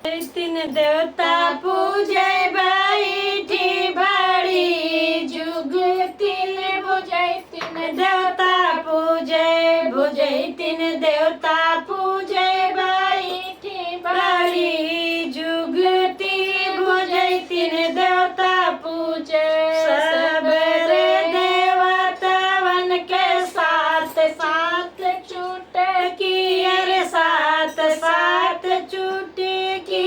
तीन देवता पूजे बैठी बड़ी जुग तीन भुजै तीन देवता पूजे भुजै तीन देवता पूजे बैठी बड़ी जुग तीन भुजै तीन देवता पूजे सब रे देवतावन के साथ साथ चुटकी अरे साथ साथ चुटकी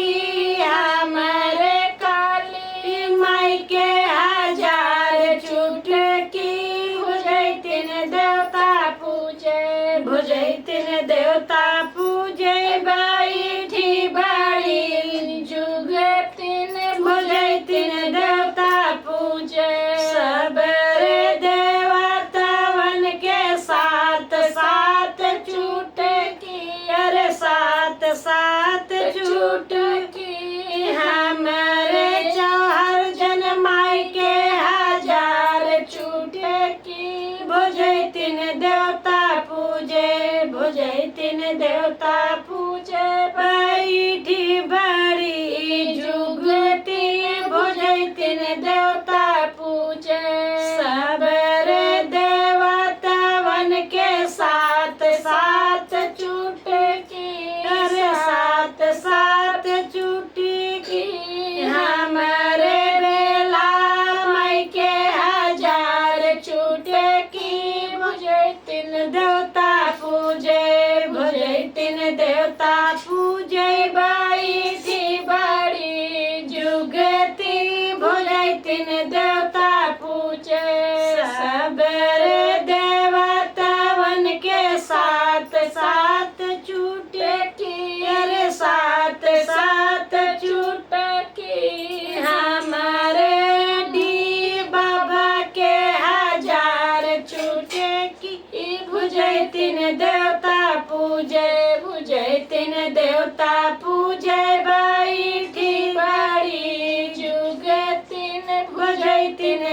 हमारे काली माई के हजार चुटकी भुजै तीन देवता पूजे भुजै तीन देवता पूजे बैठी बड़ी जुग तीन भुजै तीन देवता पूजे सब रे देवतावन के साथ साथ चुटकी अरे साथ साथ चुटकी हमारे चौहर जन माई के हजार चुटकी भुजै तीन देवता पूजे भुजै तीन देवता पूजे बैठी बड़ी जुग तीन भुजै तीन देवता पूजे सब रे देवतावन के साथ साथ चुटकी अरे साथ साथ चुटकी हमारे बेला माई के हजार चुटकी भुजै तीन देवता पूजे भुजै तीन देवता पूजे बैठी बड़ी जुग तीन भुजै तीन देवता पूजे सब रे देवतावन के साथ साथ चुटकी अरे साथ साथ चुटकी हमारे डी बाबा के हजार चुटकी भुजै तीन देवता पूजे भुजै तीन देवता पूजे बैठी बड़ी जुग तीन भुजै तीन